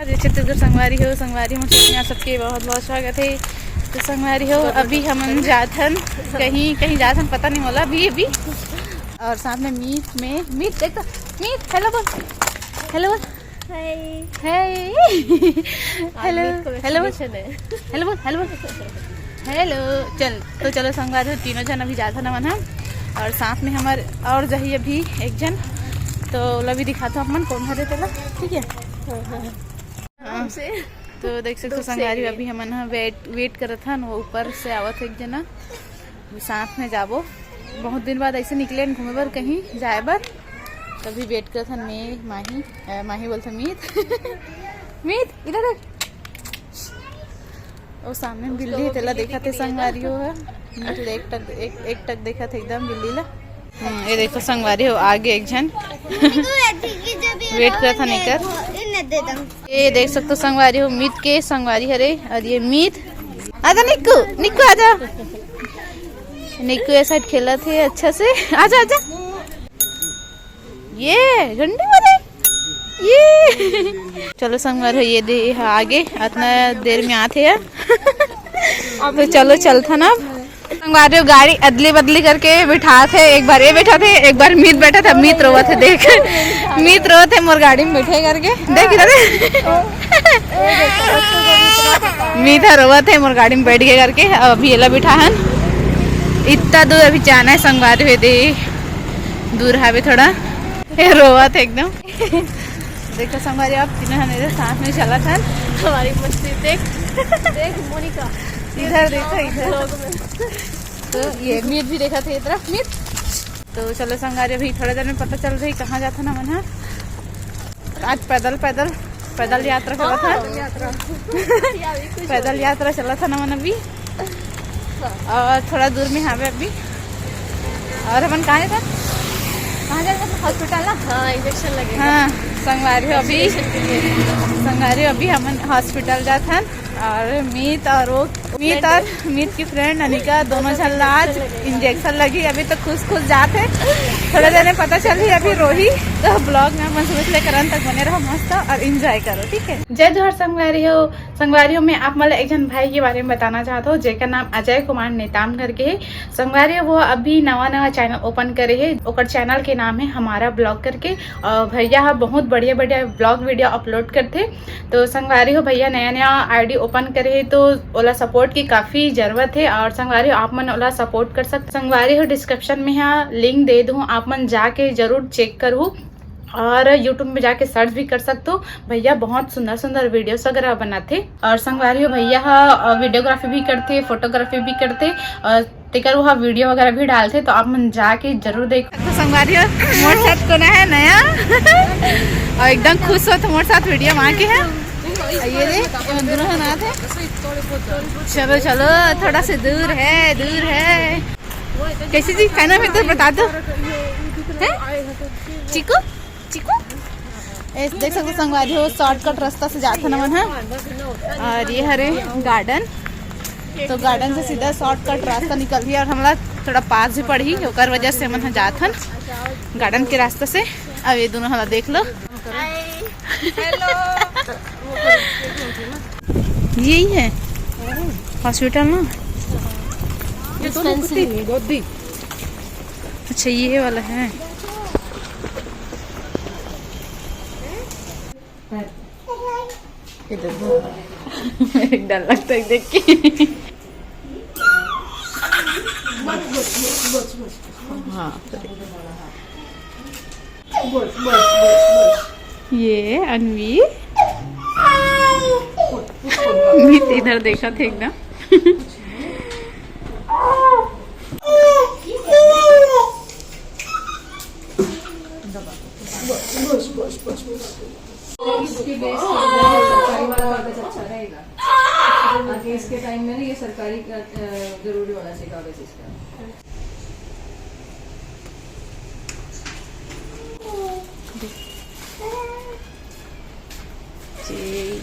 छत्तीसगढ़ संगवारी हो संगवारी में सबके बहुत बहुत स्वागत है। तो संगवारी हो अभी हम जाथन कहीं जाथन पता नहीं होला अभी और सामने मीत देखो मीत हेलो बोल हेलो बोल हेलो चल चलो संगवारी हो तीनों जन अभी जाथन हम और साथ में हमारे और जही अभी एक जन तो ओला भी दिखाता हूँ अपन कौन हरे तेला ठीक है। हाँ तो देख सकते संगवारी अभी हमन वेट करत हन वो ऊपर से आवत एक जना साथ में जाबो बहुत दिन बाद ऐसे निकले घूमे बर कहीं जाए बर तभी वेट करत हन मैं माही बोलता मीत इधर देख वो सामने बिल्ली तेला देखा थे संगवारी हो एक टक देखा थे एकदम बिल्ली ला। ये देखो संगवारी हो आगे एक जन वेट करत हन एकर ये देख सकते संगवारी हो मीत के संगवारी हरे और ये मीत आजा निक्कू आजा निक्कू ये साइड खेला थे अच्छा से आजा ये झंडे वाले ये चलो संगवारी हो ये दे आगे इतना देर में आते हैं तो चलो चलता ना संगवारी हो गाड़ी अदली बदली करके बिठा थे एक बार ये बैठा थे एक बार मीत बैठा था मीत रोवा थे देख मीत रोवा थे मोर गाड़ी में बैठे करके देख इधर मीत रोवा थे मोर गाड़ी में बैठ गए करके अब अभी एला बिठा हन इतना दूर अभी जाना है संगवारी हुए दे दूर है थोड़ा रोवा थे एकदम देखो संगवारी आप तीनों मेरे साथ में चला था हमारी मस्ती देख मोनिका इधर देखो इधर तो ये मीत भी देखा था ये तरफ मीत तो चलो संगवारी अभी थोड़ा देर में पता चल रही कहाँ जाता ना मन आज पैदल यात्रा चला था पैदल यात्रा चला था ना मन अभी और थोड़ा दूर में हमें अभी और अपन कहाँ जाता हॉस्पिटल ना हाँ इंजेक्शन लगे हाँ संगवारी अभी हम हॉस्पिटल जाते हैं और मीत की फ्रेंड अनिका दोनों जन आज इंजेक्शन लगी अभी तो खुश जाते थोड़ा देर में पता चली अभी रोही तो ब्लॉग में मन समझ लेकर अंत तक बने रहो मस्त और एंजॉय करो ठीक है। जय जोहर संगवारी हो मैं आप मतलब एक जन भाई के बारे में बताना चाहता हूँ जेका नाम अजय कुमार नेताम करके है। संगवारी वो अभी नवा चैनल ओपन करे है ओकर चैनल के नाम है हमारा ब्लॉग करके और भैया बहुत बढ़िया ब्लॉग वीडियो अपलोड करते तो संगवारी हो भैया नया आईडी ओपन करे है तो ओला सपोर्ट की काफी जरूरत है और संगवारी आप मन ओला सपोर्ट कर सकते संगवारी हो डिस्क्रिप्शन में यहाँ लिंक दे दूँ आप मन जाके जरूर चेक करूँ और यूट्यूब में जाके सर्च भी कर सकते हो भैया बहुत सुंदर वीडियोस वगैरह बनाते और संगवारी हो भैया वीडियोग्राफी भी करते फोटोग्राफी भी करते और तेकर वहाँ वीडियो वगैरह भी डालते तो आप मन जाके जरूर देखो। तो संगवारी हो मोर साथ कोना है नया और एकदम खुश हो तो मोर साथ वीडियो माँ के है ये दोनों नाथ है चलो थोड़ा से दूर है कैसी जी कहना है तो बता दो चिकू देख सकते संगवारी हो शॉर्टकट रास्ता से जाता ना मन और ये हरे गार्डन तो गार्डन से सीधा शॉर्टकट रास्ता निकल गया और हमारा थोड़ा पास भी पड़ी ओकर वजह से मन जाथन गार्डन के रास्ते से अब ये दोनों हला देख लो यही है हॉस्पिटल ना अच्छा ये वाला है डर लगता है देख के हाँ ये अनवी इधर देखा थे एकदम आगे इसके टाइम में ये सरकारी जरूरी होना चाहिए कागज इसका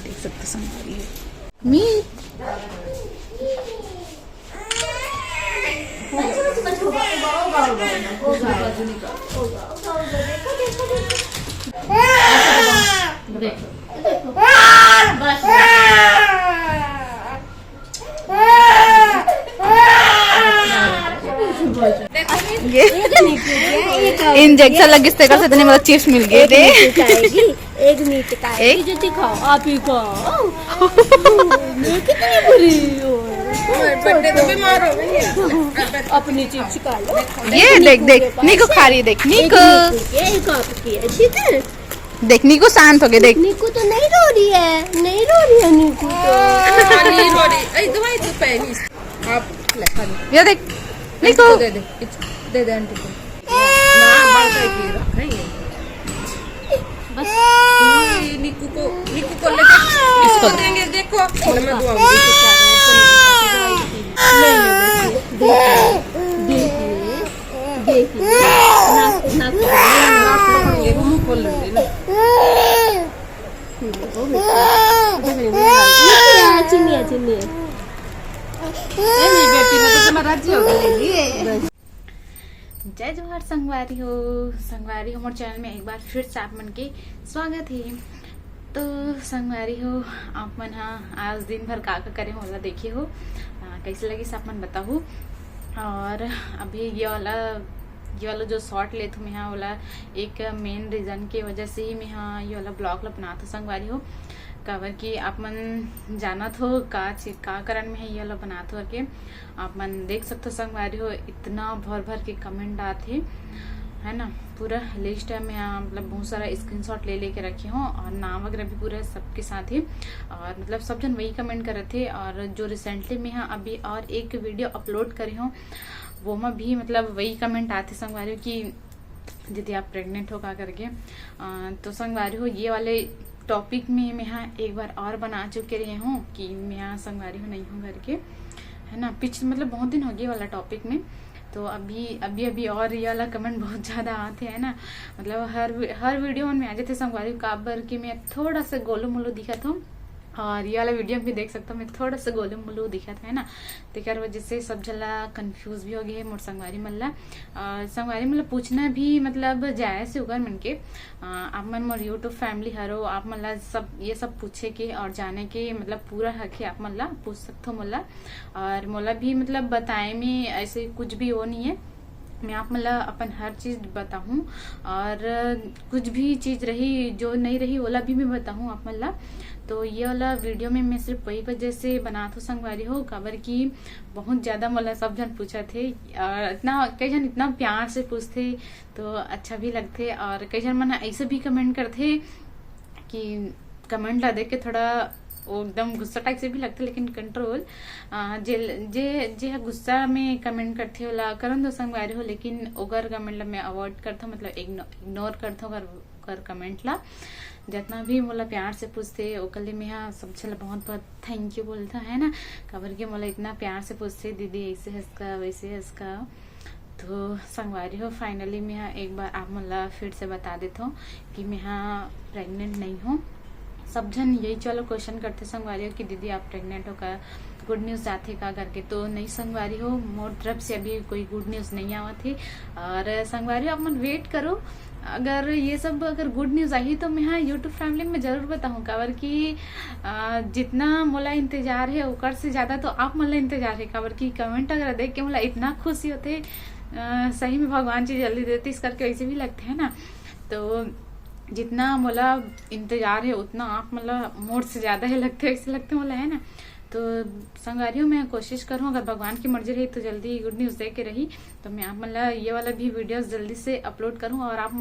देख सकते संगवारी मीत देखो इंजेक्शन लगी से इतने मतलब चिप्स मिल गए थे। एक मीट का एक जो दिखाओ आप ही खाओ। मैं कितनी बुरी बर्थडे तो बीमार हो गई है। अपनी चिप्स खा लो। ये देख देख नीकू खा रही है, देख नीकू एक आपकी है ठीक है। देख नीकू शांत हो गए, देख नीकू तो नहीं रो रही है, नहीं रो रही है नीकू तो नहीं रो रही। दवाई तो पहली आप ये देख नीकू दे दे आंटी को ना बाल का की रख रही है बस। नीकू को ले इसको देंगे देखो मैं दुआऊंगी देखिए ना मुंह खोल ले ना चिन्नी बेटी ने तो तुम्हारा राज्य हो गया। जय जोहार संगवारी हो मोर चैनल में एक बार फिर से आप मन के स्वागत है। तो संगवारी हो आप मन आज दिन भर का करे होला देखिए हो कैसे लगी आप मन बताओ। और अभी ये वाला जो शॉर्ट ले थू मैं वाला एक मेन रीजन के वजह से ही मैं ये वाला ब्लॉग ला बना था संगवारी हो। काबर कि आप मन जाना हो का कारण में ये वाला बना थो के आप मन देख सकते हो संगवारी हो इतना भर के कमेंट आते है ना। पूरा लिस्ट है मैं मतलब बहुत सारा स्क्रीनशॉट ले लेके रखी हूँ और नाम वगैरह भी पूरा सबके साथ ही। और मतलब सब जन वही कमेंट कर रहे थे। और जो रिसेंटली मैं अभी और एक वीडियो अपलोड करी हूँ वो में भी मतलब वही कमेंट आते संगवारी हो कि दीदी आप प्रेग्नेंट हो का करके। तो संगवारी हो ये वाले टॉपिक में मैं एक बार और बना चुके रही हूँ कि मैं संगवारी हूँ नहीं हूँ करके है ना। पिछले मतलब बहुत दिन हो गए वाला टॉपिक में। तो अभी और ये वाला कमेंट बहुत ज्यादा आते हैं ना। मतलब हर वीडियो में आ जाते संगवारी काबर कि मैं थोड़ा सा गोलू मोलू दिखा था। और ये वाला वीडियो भी देख सकता हूँ मैं थोड़ा सा गोलू मोलू दिखा था है ना। तो क्या वजह से सब जला कंफ्यूज भी हो गए मोर संगवारी मल्ला। संगवारी मतलब पूछना भी मतलब जाए से उगर मन के आप मन मोर यूट्यूब फैमिली हरो आप मल्ला सब ये सब पूछे के और जाने के मतलब पूरा हक है आप मल्ला पूछ सकते हो मोला। और मोला भी मतलब बताए में ऐसे कुछ भी वो नहीं है। मैं आप मतलब अपन हर चीज बताऊं और कुछ भी चीज रही जो नहीं रही ओला भी मैं बताऊं आप मतलब। तो ये वाला वीडियो में मैं सिर्फ वही वजह से बना तो संगवारी हो काबर की बहुत ज्यादा मतलब सब जन पूछा थे और इतना कई जन इतना प्यार से पूछते तो अच्छा भी लगते। और कई जन मन ऐसे भी कमेंट करते कि कमेंट ला देख के थोड़ा एकदम गुस्सा टाइप से भी लगते लेकिन कंट्रोल जे गुस्सा में कमेंट करते होला करन दो संगवारी हो। लेकिन ओगर कमेंट ला मैं अवॉइड करता मतलब इग्नोर करता कर कमेंट ला। जितना भी मोला प्यार से पूछते ओकर लिए मैं सब चला बहुत थैंक यू बोलता है ना। काबर के मोला इतना प्यार से पूछते दीदी ऐसे हंसका वैसे हंसका। तो संगवारी हो फाइनली मैं एक बार आप मोला फिर से बता देता हूँ कि मैं प्रेग्नेंट नहीं हूँ। सब जन यही चलो क्वेश्चन करते संगवारी हो कि दीदी आप प्रेग्नेंट हो का गुड न्यूज आते का करके। तो नहीं संगवारी हो मोर तरफ से अभी कोई गुड न्यूज नहीं आवा थी। और संगवारी हो आप मन वेट करो अगर ये सब अगर गुड न्यूज आई तो मैं यूट्यूब फैमिली में जरूर बताऊं। काबर कि जितना मोला इंतजार है ओकर से ज्यादा तो आप मोला इंतजार है। काबर की कमेंट अगर देख के मोला इतना खुशी होते सही में भगवान जी जल्दी देते इस करके वैसे भी लगते है ना। तो जितना मोला इंतजार है उतना आप मतलब मोर से ज्यादा ही लगते ऐसे लगते मोला है ना। तो संगवारी हो मैं कोशिश करूँ अगर भगवान की मर्जी रही तो जल्दी गुड न्यूज दे के रही तो मैं आप मतलब ये वाला भी वीडियोस जल्दी से अपलोड करूँ और आप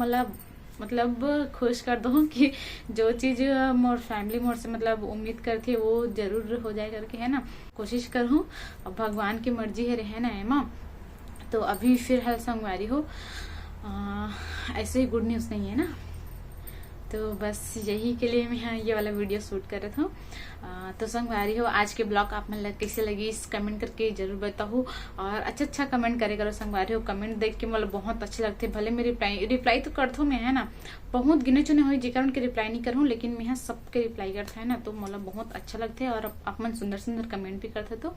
मतलब खुश कर दो कि जो चीज मोर फैमिली मोर से मतलब उम्मीद करती है वो जरूर हो जाए करके है ना। कोशिश करूँ अब भगवान की मर्जी है रहे ना एमा। तो अभी फिर हाल संगवारी हो ऐसे ही गुड न्यूज नहीं है ना। तो बस यही के लिए मैं ये वाला वीडियो शूट कर रहा था। तो संगवारी हो आज के ब्लॉग आप मन कैसे लगी इस कमेंट करके जरूर बताओ। और अच्छा कमेंट करे करो संगवारी हो। कमेंट देख के मतलब बहुत अच्छे लगते भले मैं रिप्लाई तो करता हूँ मैं है ना। बहुत गिने चुने हुए जेकर उनके रिप्लाई नहीं करूँ लेकिन मैं सबके रिप्लाई करता है ना। तो मतलब बहुत अच्छा लगता है और आप मन सुंदर कमेंट भी करते तो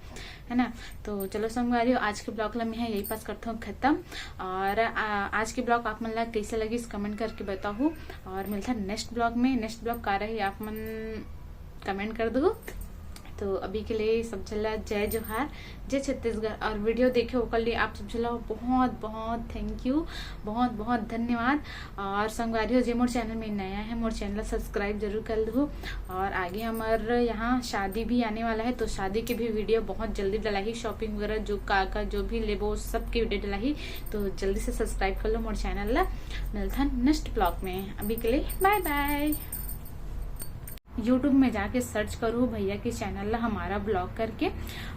है ना। तो चलो संगवारी हो आज के ब्लॉग ला मैं यही पास करता हूँ खत्म। और आज के ब्लॉग आप मन कैसे लगी इस कमेंट करके बताओ। और मिलता नेक्स्ट ब्लॉग में। नेक्स्ट ब्लॉग का रही आप मन कमेंट कर दो। तो अभी के लिए सब चला जय जोहार, जय छत्तीसगढ़। और वीडियो देखे हो कल आप सब चला बहुत बहुत थैंक यू, बहुत बहुत धन्यवाद। और संगवारी हो जे मोर चैनल में नया है, मोर चैनल सब्सक्राइब जरूर कर दो। और आगे हमारे यहाँ शादी भी आने वाला है, तो शादी की भी वीडियो बहुत जल्दी डलाई, शॉपिंग वगैरह जो का जो भी लेबो सब की वीडियो डलाई, तो जल्दी से सब्सक्राइब कर लो मोर चैनल ला। मिलता नेक्स्ट ब्लॉग में, अभी के लिए बाय बाय। यूट्यूब में जाके सर्च करो भैया के चैनल ला हमारा ब्लॉग करके,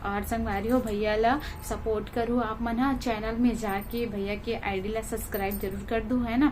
और संगवारी हो भैया ला सपोर्ट करो आप मन, चैनल में जाके भैया के आईडी ला सब्सक्राइब जरूर कर दो, है ना।